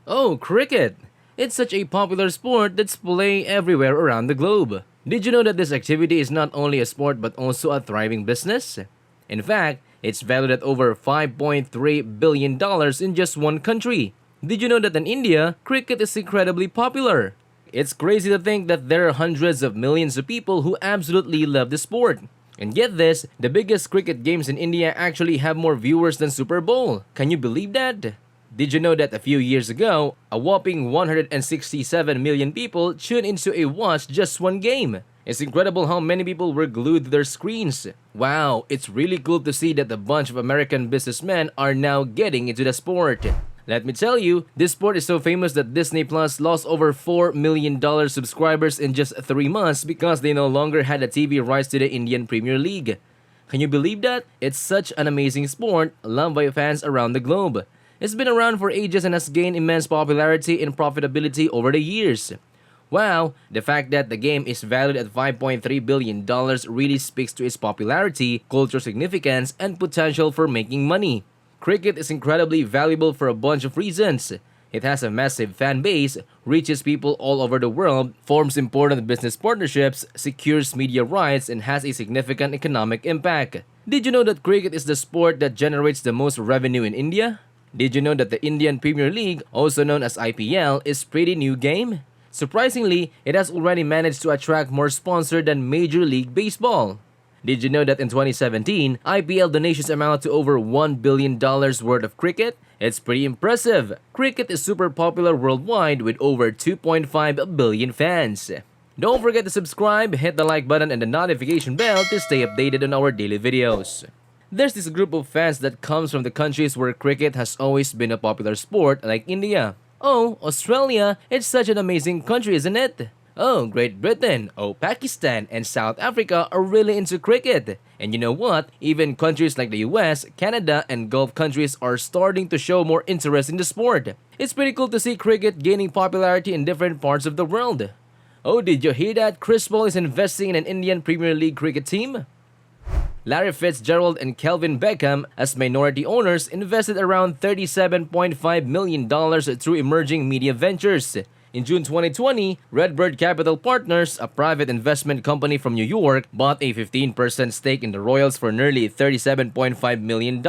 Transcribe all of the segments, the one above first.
Oh, cricket! It's such a popular sport that's played everywhere around the globe. Did you know that this activity is not only a sport but also a thriving business? In fact, it's valued at over $5.3 billion in just one country. Did you know that in India, cricket is incredibly popular? It's crazy to think that there are hundreds of millions of people who absolutely love the sport. And get this, the biggest cricket games in India actually have more viewers than Super Bowl. Can you believe that? Did you know that a few years ago, a whopping 167 million people tuned into a watch just one game? It's incredible how many people were glued to their screens. Wow, it's really cool to see that a bunch of American businessmen are now getting into the sport. Let me tell you, this sport is so famous that Disney Plus lost over $4 million subscribers in just 3 months because they no longer had the TV rights to the Indian Premier League. Can you believe that? It's such an amazing sport, loved by fans around the globe. It's been around for ages and has gained immense popularity and profitability over the years. Wow, the fact that the game is valued at $5.3 billion really speaks to its popularity, cultural significance, and potential for making money. Cricket is incredibly valuable for a bunch of reasons. It has a massive fan base, reaches people all over the world, forms important business partnerships, secures media rights, and has a significant economic impact. Did you know that cricket is the sport that generates the most revenue in India? Did you know that the Indian Premier League, also known as IPL, is a pretty new game? Surprisingly, it has already managed to attract more sponsors than Major League Baseball. Did you know that in 2017, IPL donations amount to over $1 billion worth of cricket? It's pretty impressive. Cricket is super popular worldwide with over 2.5 billion fans. Don't forget to subscribe, hit the like button and the notification bell to stay updated on our daily videos. There's this group of fans that comes from the countries where cricket has always been a popular sport, like India. Oh, Australia, it's such an amazing country, isn't it? Oh, Great Britain, oh, Pakistan, and South Africa are really into cricket. And you know what? Even countries like the US, Canada, and Gulf countries are starting to show more interest in the sport. It's pretty cool to see cricket gaining popularity in different parts of the world. Oh, did you hear that Chris Paul is investing in an Indian Premier League cricket team? Larry Fitzgerald and Kelvin Beckham, as minority owners, invested around $37.5 million through emerging media ventures. In June 2020, Redbird Capital Partners, a private investment company from New York, bought a 15% stake in the Royals for nearly $37.5 million.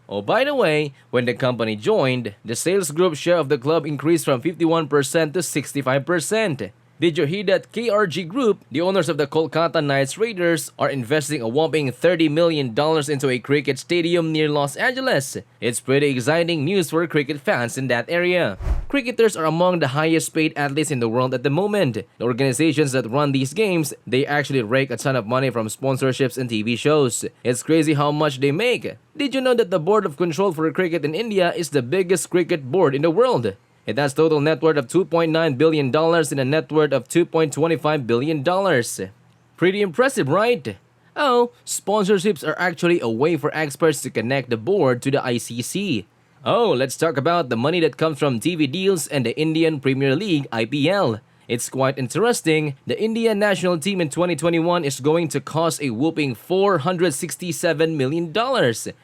Oh, by the way, when the company joined, the sales group share of the club increased from 51% to 65%. Did you hear that KRG Group, the owners of the Kolkata Knight Riders, are investing a whopping $30 million into a cricket stadium near Los Angeles? It's pretty exciting news for cricket fans in that area. Cricketers are among the highest paid athletes in the world at the moment. The organizations that run these games, they actually rake a ton of money from sponsorships and TV shows. It's crazy how much they make. Did you know that the Board of Control for Cricket in India is the biggest cricket board in the world? It has total net worth of $2.9 billion and a net worth of $2.25 billion. Pretty impressive, right? Oh, sponsorships are actually a way for experts to connect the board to the ICC. Oh, let's talk about the money that comes from TV deals and the Indian Premier League IPL. It's quite interesting. The Indian national team in 2021 is going to cost a whooping $467 million.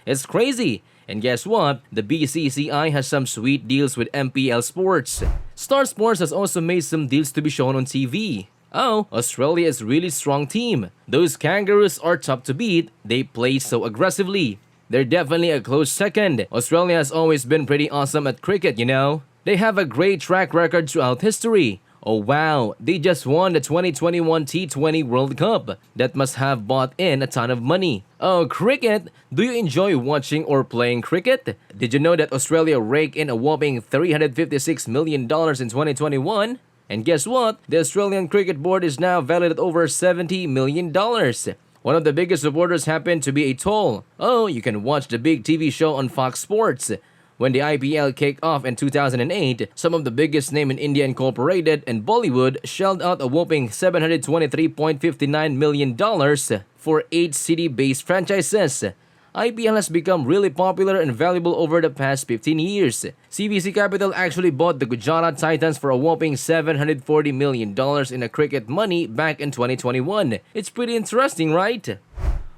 It's crazy. And guess what? The BCCI has some sweet deals with MPL Sports. Star Sports has also made some deals to be shown on TV. Oh, Australia is a really strong team. Those Kangaroos are tough to beat. They play so aggressively. They're definitely a close second. Australia has always been pretty awesome at cricket, you know. They have a great track record throughout history. Oh wow, they just won the 2021 T20 World Cup. That must have bought in a ton of money. Oh, cricket! Do you enjoy watching or playing cricket? Did you know that Australia raked in a whopping $356 million in 2021? And guess what? The Australian Cricket Board is now valued at over $70 million. One of the biggest supporters happened to be a toll. Oh, you can watch the big TV show on Fox Sports. When the IPL kicked off in 2008, some of the biggest names in India Incorporated and Bollywood shelled out a whopping $723.59 million for 8 city-based franchises. IPL has become really popular and valuable over the past 15 years. CVC Capital actually bought the Gujarat Titans for a whopping $740 million in a cricket money back in 2021. It's pretty interesting, right?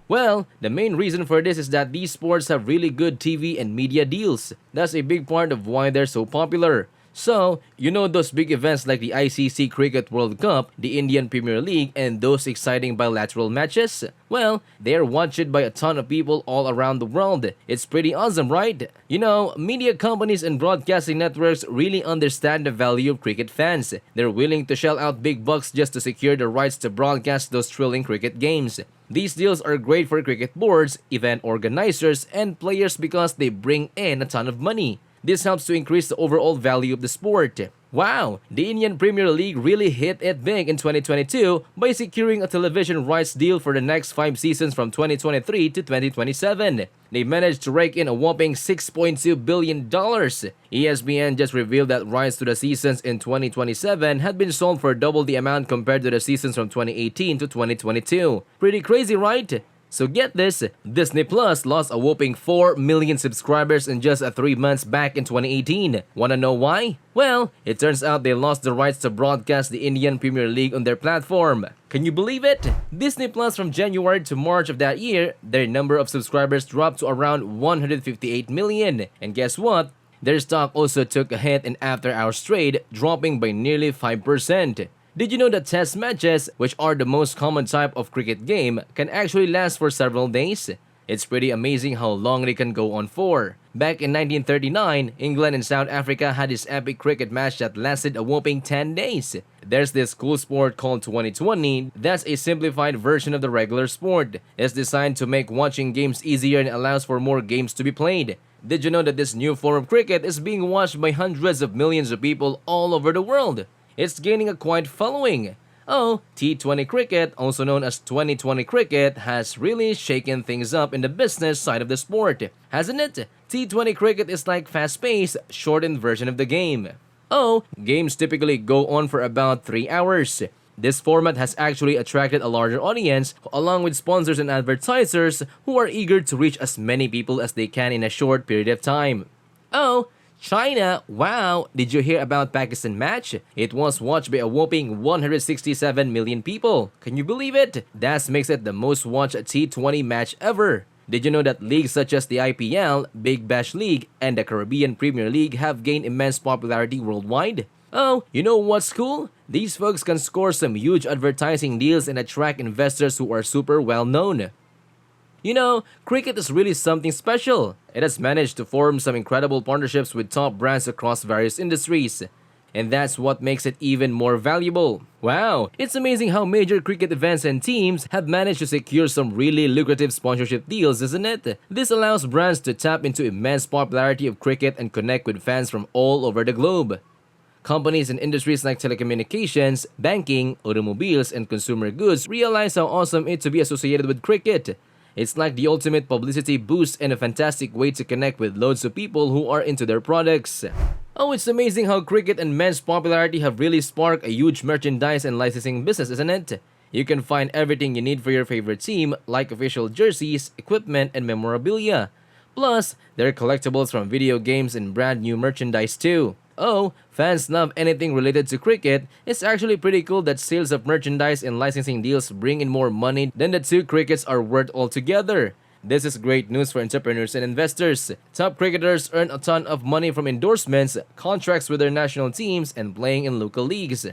Well, the main reason for this is that these sports have really good TV and media deals. That's a big part of why they're so popular. So, you know those big events like the ICC Cricket World Cup, the Indian Premier League, and those exciting bilateral matches? Well, they are watched by a ton of people all around the world. It's pretty awesome, right? You know, media companies and broadcasting networks really understand the value of cricket fans. They're willing to shell out big bucks just to secure the rights to broadcast those thrilling cricket games. These deals are great for cricket boards, event organizers, and players because they bring in a ton of money. This helps to increase the overall value of the sport. Wow, the Indian Premier League really hit it big in 2022 by securing a television rights deal for the next 5 seasons from 2023 to 2027. They managed to rake in a whopping $6.2 billion. ESPN just revealed that rights to the seasons in 2027 had been sold for double the amount compared to the seasons from 2018 to 2022. Pretty crazy, right? So get this, Disney Plus lost a whopping 4 million subscribers in just 3 months back in 2018. Wanna know why? Well, it turns out they lost the rights to broadcast the Indian Premier League on their platform. Can you believe it? Disney Plus from January to March of that year, their number of subscribers dropped to around 158 million. And guess what? Their stock also took a hit in after-hours trade, dropping by nearly 5%. Did you know that test matches, which are the most common type of cricket game, can actually last for several days? It's pretty amazing how long they can go on for. Back in 1939, England and South Africa had this epic cricket match that lasted a whopping 10 days. There's this cool sport called 2020 that's a simplified version of the regular sport. It's designed to make watching games easier and allows for more games to be played. Did you know that this new form of cricket is being watched by hundreds of millions of people all over the world? It's gaining a quiet following. Oh, T20 cricket, also known as 2020 cricket, has really shaken things up in the business side of the sport, hasn't it? T20 cricket is like fast-paced, shortened version of the game. Oh, games typically go on for about 3 hours. This format has actually attracted a larger audience, along with sponsors and advertisers who are eager to reach as many people as they can in a short period of time. Oh, China, wow, did you hear about Pakistan match? It was watched by a whopping 167 million people. Can you believe it? That makes it the most watched T20 match ever. Did you know that leagues such as the IPL, Big Bash League, and the Caribbean Premier League have gained immense popularity worldwide? Oh, you know what's cool? These folks can score some huge advertising deals and attract investors who are super well known. You know, cricket is really something special. It has managed to form some incredible partnerships with top brands across various industries. And that's what makes it even more valuable. Wow, it's amazing how major cricket events and teams have managed to secure some really lucrative sponsorship deals, isn't it? This allows brands to tap into immense popularity of cricket and connect with fans from all over the globe. Companies in industries like telecommunications, banking, automobiles, and consumer goods realize how awesome it is to be associated with cricket. It's like the ultimate publicity boost and a fantastic way to connect with loads of people who are into their products. Oh, it's amazing how cricket and men's popularity have really sparked a huge merchandise and licensing business, isn't it? You can find everything you need for your favorite team, like official jerseys, equipment, and memorabilia. Plus, there are collectibles from video games and brand new merchandise too. Oh, fans love anything related to cricket. It's actually pretty cool that sales of merchandise and licensing deals bring in more money than the two crickets are worth altogether. This is great news for entrepreneurs and investors. Top cricketers earn a ton of money from endorsements, contracts with their national teams, and playing in local leagues.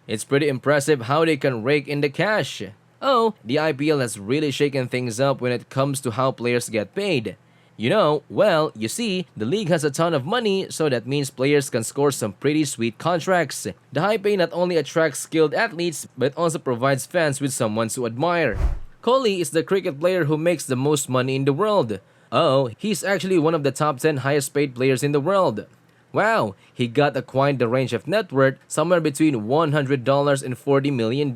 It's pretty impressive how they can rake in the cash. Oh, the IPL has really shaken things up when it comes to how players get paid. You see, the league has a ton of money, so that means players can score some pretty sweet contracts. The high pay not only attracts skilled athletes, but also provides fans with someone to admire. Kohli is the cricket player who makes the most money in the world. Oh, he's actually one of the top 10 highest paid players in the world. Wow, he got quite the range of net worth, somewhere between $100 and $40 million.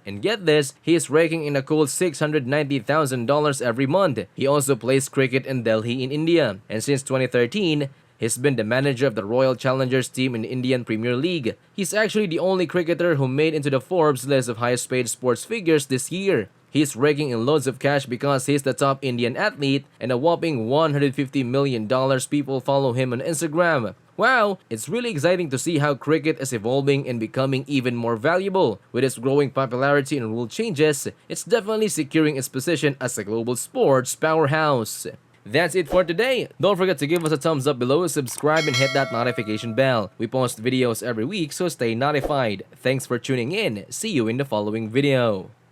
And get this, he is raking in a cool $690,000 every month. He also plays cricket in Delhi in India. And since 2013, he's been the manager of the Royal Challengers team in the Indian Premier League. He's actually the only cricketer who made into the Forbes list of highest paid sports figures this year. He's raking in loads of cash because he's the top Indian athlete, and a whopping $150 million people follow him on Instagram. Wow, it's really exciting to see how cricket is evolving and becoming even more valuable. With its growing popularity and rule changes, it's definitely securing its position as a global sports powerhouse. That's it for today. Don't forget to give us a thumbs up below, subscribe, and hit that notification bell. We post videos every week, so stay notified. Thanks for tuning in. See you in the following video.